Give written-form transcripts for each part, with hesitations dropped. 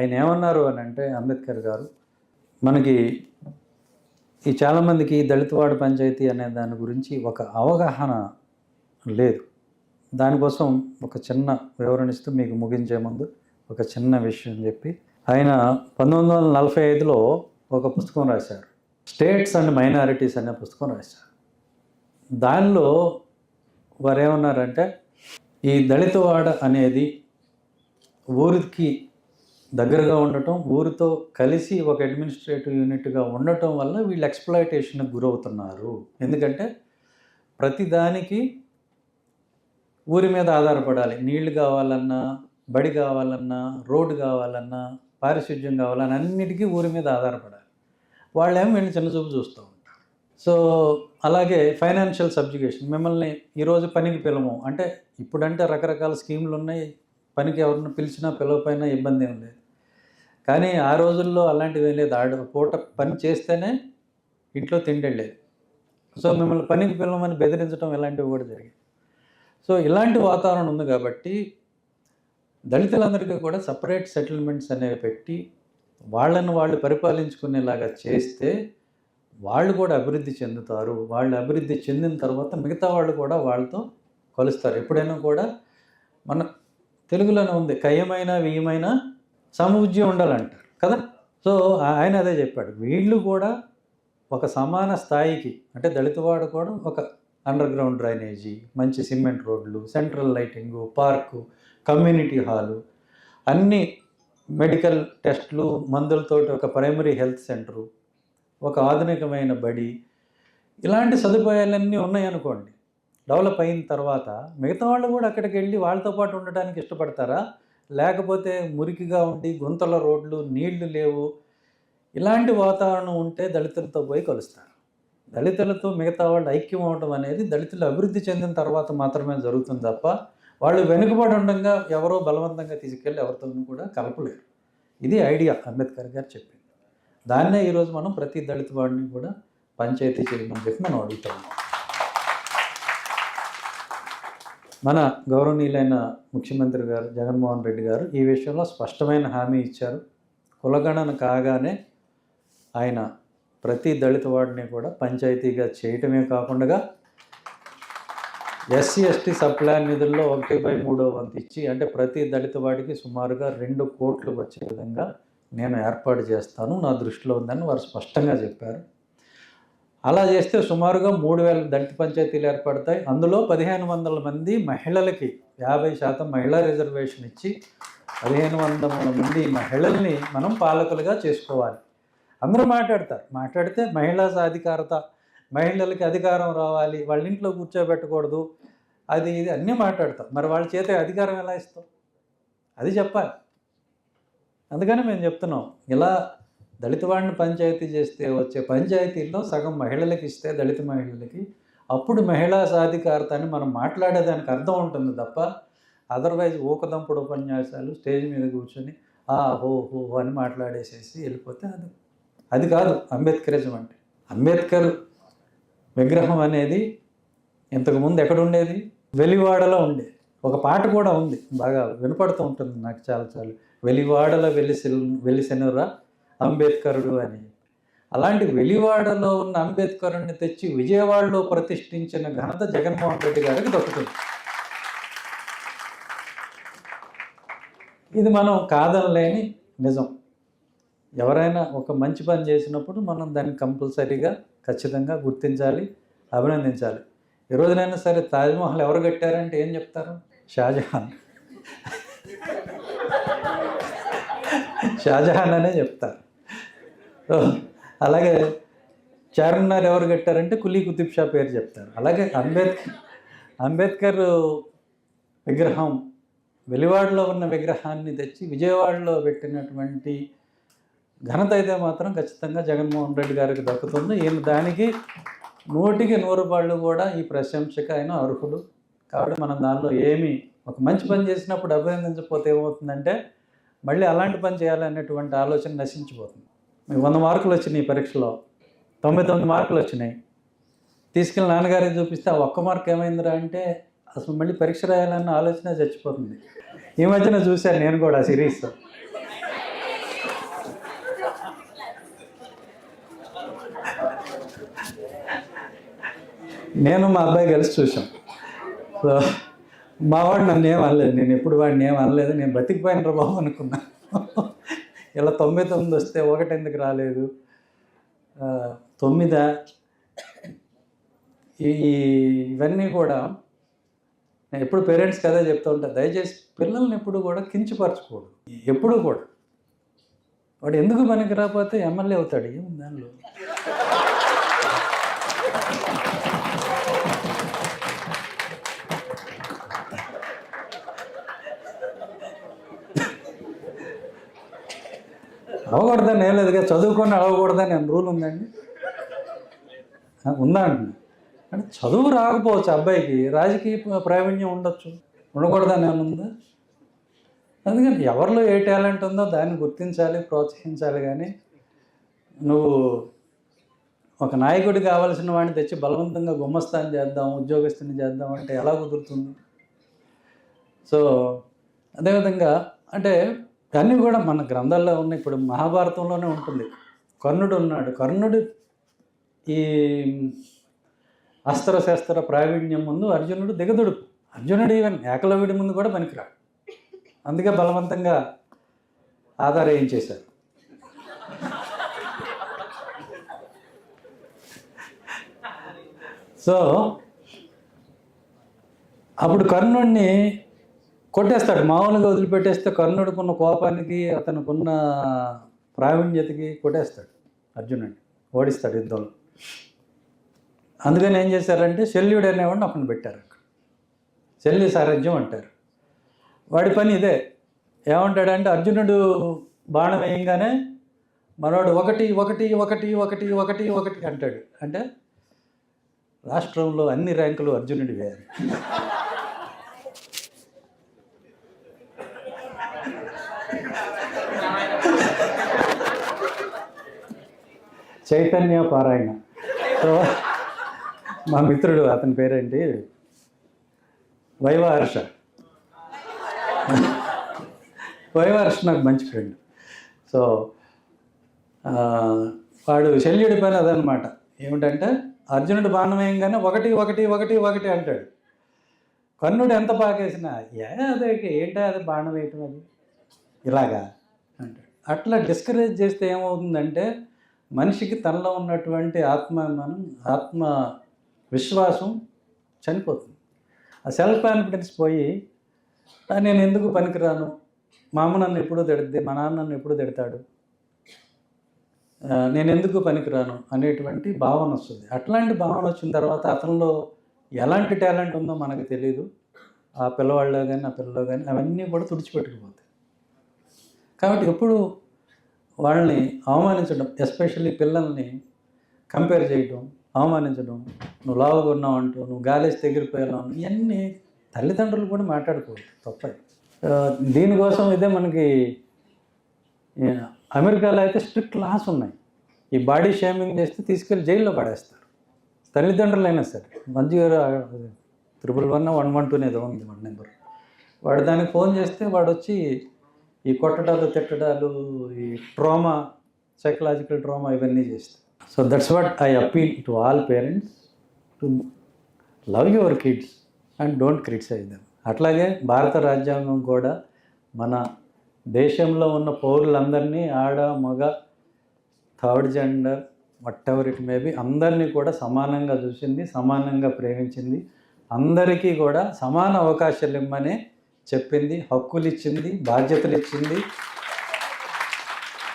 ఆయన ఏమన్నారు అని అంటే అంబేద్కర్ గారు, మనకి ఈ చాలామందికి దళితవాడ పంచాయతీ అనే దాని గురించి ఒక అవగాహన లేదు. దానికోసం ఒక చిన్న వివరణ ఇస్తూ మీకు ముగించే ముందు ఒక చిన్న విషయం చెప్పి, ఆయన 1945లో ఒక పుస్తకం రాశారు, స్టేట్స్ అండ్ మైనారిటీస్ అనే పుస్తకం రాశారు. దానిలో వారు ఏమన్నారంటే, ఈ దళితవాడ అనేది ఊరికి దగ్గరగా ఉండటం, ఊరితో కలిసి ఒక అడ్మినిస్ట్రేటివ్ యూనిట్గా ఉండటం వల్ల వీళ్ళు ఎక్స్‌ప్లాయిటేషన్‌కి గురవుతున్నారు. ఎందుకంటే ప్రతిదానికి ఊరి మీద ఆధారపడాలి. నీళ్లు కావాలన్నా, బడి కావాలన్నా, రోడ్డు కావాలన్నా, పారిశుద్ధ్యం కావాలన్నా అన్నిటికీ ఊరి మీద ఆధారపడాలి. వాళ్ళేమో వీళ్ళని చిన్నచూపు చూస్తూ ఉంటారు. సో అలాగే ఫైనాన్షియల్ సబ్జుగేషన్, మిమ్మల్ని ఈరోజు పనికి పిలవము అంటే, ఇప్పుడంటే రకరకాల స్కీములు ఉన్నాయి, పనికి ఎవరిని పిలిచినా పిలవకపోయినా ఇబ్బంది ఏం లేదు. కానీ ఆ రోజుల్లో అలాంటివి ఏం లేదు. పూట పని చేస్తేనే ఇంట్లో తిండెళ్ళేది. సో మిమ్మల్ని పనికి పిలవమని బెదిరించడం ఇలాంటివి కూడా జరిగాయి. సో ఇలాంటి వాతావరణం ఉంది కాబట్టి దళితులందరికీ కూడా సపరేట్ సెటిల్మెంట్స్ అనేవి పెట్టి వాళ్ళను వాళ్ళు పరిపాలించుకునేలాగా చేస్తే వాళ్ళు కూడా అభివృద్ధి చెందుతారు. వాళ్ళు అభివృద్ధి చెందిన తర్వాత మిగతా వాళ్ళు కూడా వాళ్ళతో కలుస్తారు. ఎప్పుడైనా కూడా మన తెలుగులోనే ఉంది, కయ్యమైన వెయ్యమైన సమబుజ్జి ఉండాలంటారు కదా. సో ఆయన అదే చెప్పాడు, వీళ్ళు కూడా ఒక సమాన స్థాయికి, అంటే దళితవాడు కూడా ఒక అండర్ గ్రౌండ్ డ్రైనేజీ, మంచి సిమెంట్ రోడ్లు, central lighting, park, community hall, అన్ని మెడికల్ టెస్టులు, మందులతోటి ఒక ప్రైమరీ హెల్త్ సెంటరు, ఒక ఆధునికమైన బడి, ఇలాంటి సదుపాయాలన్నీ ఉన్నాయనుకోండి. డెవలప్ అయిన తర్వాత మిగతా వాళ్ళు కూడా అక్కడికి వెళ్ళి వాళ్ళతో పాటు ఉండడానికి ఇష్టపడతారా? లేకపోతే మురికిగా ఉండి గుంతల రోడ్లు, నీళ్లు లేవు, ఇలాంటి వాతావరణం ఉంటే దళితులతో పోయి కలుస్తారు. దళితులతో మిగతా వాళ్ళు ఐక్యం అవడం అనేది దళితులు అభివృద్ధి చెందిన తర్వాత మాత్రమే జరుగుతుంది తప్ప వాళ్ళు వెనుకబడి ఉండగా ఎవరో బలవంతంగా తీసుకెళ్ళి ఎవరితోనూ కూడా కలపలేరు. ఇది ఐడియా అంబేద్కర్ గారు చెప్పింది. దాన్నే ఈరోజు మనం ప్రతి దళిత వాడిని కూడా పంచాయతీ చేయమని చెప్పి మనం అడుగుతున్నాం. మన గౌరవనీయులైన ముఖ్యమంత్రి గారు జగన్మోహన్ రెడ్డి గారు ఈ విషయంలో స్పష్టమైన హామీ ఇచ్చారు. కులగణన కాగానే ఆయన ప్రతి దళిత వాడిని కూడా పంచాయతీగా చేయటమే కాకుండా ఎస్సీ ఎస్టీ సప్లాన్ నిధుల్లో 1/3 వంతు ఇచ్చి, అంటే ప్రతి దళిత వాడికి సుమారుగా 2 కోట్లు వచ్చే విధంగా నేను ఏర్పాటు చేస్తాను, నా దృష్టిలో ఉందని వారు స్పష్టంగా చెప్పారు. అలా చేస్తే సుమారుగా 3000 దళిత పంచాయతీలు ఏర్పడతాయి. అందులో 1500 మంది మహిళలకి 50% మహిళా రిజర్వేషన్ ఇచ్చి 1500 మంది మహిళల్ని మనం పాలకులుగా చేసుకోవాలి. అందరూ మాట్లాడితే మహిళా సాధికారత, మహిళలకి అధికారం రావాలి, వాళ్ళ ఇంట్లో కూర్చోబెట్టకూడదు, అది ఇది అన్నీ మాట్లాడతాం. మరి వాళ్ళ చేత అధికారం ఎలా ఇస్తాం? అది చెప్పాలి. అందుకని మేము చెప్తున్నాం, ఇలా దళిత వాడిని పంచాయతీ చేస్తే వచ్చే పంచాయతీల్లో సగం మహిళలకి ఇస్తే, దళిత మహిళలకి, అప్పుడు మహిళా సాధికారత అని మనం మాట్లాడేదానికి అర్థం ఉంటుంది తప్ప అదర్వైజ్ ఊకదంపుడు ఉపన్యాసాలు స్టేజ్ మీద కూర్చొని హో హో అని మాట్లాడేసేసి వెళ్ళిపోతే అది కాదు అంబేద్కరిజం అంటే. అంబేద్కర్ విగ్రహం అనేది ఇంతకుముందు ఎక్కడ ఉండేది? వెలివాడలో ఉండేది. ఒక పాట కూడా ఉంది, బాగా వినపడుతూ ఉంటుంది నాకు చాలా. వెలివాడలో వెలిసెనురా అంబేద్కరుడు అని. అలాంటి వెలివాడలో ఉన్న అంబేద్కరుని తెచ్చి విజయవాడలో ప్రతిష్ఠించిన ఘనత జగన్మోహన్ రెడ్డి గారికి దక్కుతుంది. ఇది మనం కాదనలేని నిజం. ఎవరైనా ఒక మంచి పని చేసినప్పుడు మనం దాన్ని కంపల్సరీగా ఖచ్చితంగా గుర్తించాలి, అభినందించాలి. ఈ రోజునైనా సరే తాజ్మహల్ ఎవరు కట్టారంటే ఏం చెప్తారు? షాజహాన్ అనే చెప్తారు. అలాగే చార్మినార్ ఎవరు కట్టారంటే కులీ కుతుబ్ షా పేరు చెప్తారు. అలాగే అంబేద్కర్ విగ్రహం, వెలివాడలో ఉన్న విగ్రహాన్ని తెచ్చి విజయవాడలో పెట్టినటువంటి ఘనత అయితే మాత్రం ఖచ్చితంగా జగన్మోహన్ రెడ్డి గారికి దక్కుతుంది. ఈయన దానికి 100కి 100 పాళ్ళు కూడా ఈ ప్రశంసకు ఆయన అర్హుడు. కాబట్టి మనం దానిలో ఒక మంచి పని చేసినప్పుడు అభినందించకపోతే ఏమవుతుందంటే మళ్ళీ అలాంటి పని చేయాలనేటువంటి ఆలోచన నశించిపోతుంది. మీకు 100 మార్కులు వచ్చినాయి పరీక్షలో, 99 మార్కులు వచ్చినాయి, తీసుకెళ్ళి నాన్నగారికి చూపిస్తే ఆ 1 మార్క్ ఏమైందిరా అంటే అసలు మళ్ళీ పరీక్ష రాయాలన్న ఆలోచన చచ్చిపోతుంది. ఈ మధ్యన చూశాను నేను కూడా సిరీస్. నేను మా అబ్బాయి కలిసి చూసాం. సో మా వాడు నన్ను ఏం అనలేదు, నేను ఎప్పుడు వాడిని ఏం అనలేదు. నేను బతికిపోయిన బాబు అనుకున్నా. ఇలా 99 వస్తే 1 ఎందుకు రాలేదు, 9 ఇవన్నీ కూడా నేను ఎప్పుడు పేరెంట్స్కి అదే చెప్తూ ఉంటాను, దయచేసి పిల్లల్ని ఎప్పుడు కూడా కించపరచకూడదు. ఎప్పుడూ కూడా వాడు ఎందుకు పనికి రాకపోతే ఎమ్మెల్యే అవుతాడు, ఏముంది దానిలో. అవ్వకూడదని ఏం లేదుగా, చదువుకొని అవ్వకూడదని అని రూల్ ఉందండి, ఉందా అంటున్నా. అంటే చదువు రాకపోవచ్చు అబ్బాయికి, రాజకీయ ప్రావీణ్యం ఉండొచ్చు, ఉండకూడదని ఏముందా. అందుకని ఎవరిలో ఏ టాలెంట్ ఉందో దాన్ని గుర్తించాలి, ప్రోత్సహించాలి. కానీ నువ్వు ఒక నాయకుడు కావాల్సిన వాడిని తెచ్చి బలవంతంగా గుమ్మస్తాన్ని చేద్దాం, ఉద్యోగస్తుని చేద్దాం అంటే ఎలా కుదురుతుంది. సో అదేవిధంగా అంటే అన్నీ కూడా మన గ్రంథాల్లో ఉన్నాయి. ఇప్పుడు మహాభారతంలోనే ఉంటుంది, కర్ణుడు ఉన్నాడు. కర్ణుడు ఈ అస్త్రశస్త్ర ప్రావీణ్యం ముందు అర్జునుడు దిగదుడుపు. అర్జునుడు ఈవెన్ ఏకలవ్యుడి ముందు కూడా పనికిరాడు, అందుకే బలవంతంగా ఆధారయించేశారు. సో అప్పుడు కర్ణుడిని కొట్టేస్తాడు, మామూలుగా వదిలిపెట్టేస్తే కర్ణుడికున్న కోపానికి అతనుకున్న ప్రావీణ్యతకి కొట్టేస్తాడు, అర్జునుడిని ఓడిస్తాడు యుద్ధంలో. అందుకని ఏం చేశారంటే శల్యుడు అనేవాడిని అప్పుడు పెట్టారు అక్కడ, శల్య సారథ్యం అంటారు. వాడి పని ఇదే. ఏమంటాడంటే అర్జునుడు బాణం వేయంగానే మనోడు 1 1 1 1 1 1 అంటాడు. అంటే రాష్ట్రంలో అన్ని ర్యాంకులు అర్జునుడి వేయాలి. చైతన్య పారాయణ. సో మా మిత్రుడు, అతని పేరేంటి, వైవహర్ష. వైవహర్ష నాకు మంచి ఫ్రెండ్. సో వాడు శల్యుడి పని అదనమాట. ఏమిటంటే అర్జునుడు బాణం వేయంగానే 1 1 1 1 అంటాడు. కర్ణుడు ఎంత పాకేసినా అదే ఏంటో అది బాణం వేయటం అది ఇలాగా అంటాడు. అట్లా డిస్కరేజ్ చేస్తే ఏమవుతుందంటే మనిషికి తనలో ఉన్నటువంటి ఆత్మ విశ్వాసం చనిపోతుంది. ఆ సెల్ఫ్ కాన్ఫిడెన్స్ పోయి నేను ఎందుకు పనికిరాను, మా అమ్మ నన్ను ఎప్పుడూ తిడుద్ది, మా నాన్న నన్ను ఎప్పుడు తిడతాడు, నేను ఎందుకు పనికిరాను అనేటువంటి భావన వస్తుంది. అట్లాంటి భావన వచ్చిన తర్వాత అతనిలో ఎలాంటి టాలెంట్ ఉందో మనకు తెలియదు. ఆ పిల్లవాళ్ళలో కానీ ఆ పిల్లలో కానీ అవన్నీ కూడా తుడిచిపెట్టుకుపోతాయి. కాబట్టి ఎప్పుడు వాళ్ళని అవమానించడం, ఎస్పెషల్లీ పిల్లల్ని కంపేర్ చేయడం, అవమానించడం, నువ్వు లావుగా ఉన్నావు అంటూ, నువ్వు గాలేసి తెగిరిపోయావు, ఇవన్నీ తల్లిదండ్రులు కూడా మాట్లాడుకోవద్దు, తప్పదు. దీనికోసం ఇదే మనకి అమెరికాలో అయితే స్ట్రిక్ట్ లాస్ ఉన్నాయి. ఈ బాడీ షేమింగ్ చేస్తే తీసుకెళ్ళి జైల్లో పడేస్తారు, తల్లిదండ్రులైనా సరే. మంచిగా 111 112 ఏదో ఉంది మన నెంబర్. వాడు దానికి ఫోన్ చేస్తే వాడు వచ్చి ఈ కొట్టడాలు, తిట్టడాలు, ఈ ట్రామా, సైకలాజికల్ ట్రామా ఇవన్నీ చేస్తారు. So that's what I appeal to all parents to love your kids and don't criticise them. అట్లాగే భారత రాజ్యాంగం కూడా మన దేశంలో ఉన్న పౌరులందరినీ, ఆడ మగ, third gender, what ever it may be, అందరినీ కూడా సమానంగా చూసింది, సమానంగా ప్రేమించింది, అందరికీ కూడా సమాన అవకాశాలు ఇమ్మని చెప్పింది, హక్కులు ఇచ్చింది, బాధ్యతలు ఇచ్చింది.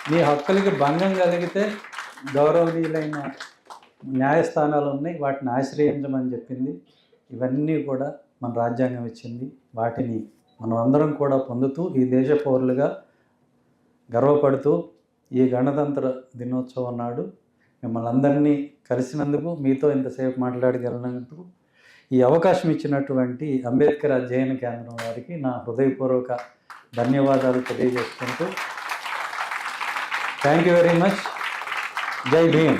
మీ హక్కులకి భంగం కలిగితే గౌరవనీయులైన న్యాయస్థానాలు ఉన్నాయి, వాటిని ఆశ్రయించమని చెప్పింది. ఇవన్నీ కూడా మన రాజ్యాంగం ఇచ్చింది. వాటిని మనం అందరం కూడా పొందుతూ ఈ దేశ పౌరులుగా గర్వపడుతూ ఈ గణతంత్ర దినోత్సవం నాడు మిమ్మల్ని అందరినీ కలిసినందుకు, మీతో ఇంతసేపు మాట్లాడగలిగినందుకు, ఈ అవకాశం ఇచ్చినటువంటి అంబేద్కర్ అధ్యయన కేంద్రం వారికి నా హృదయపూర్వక ధన్యవాదాలు తెలియజేసుకుంటూ, థ్యాంక్ యూ వెరీ మచ్. జై భీమ్.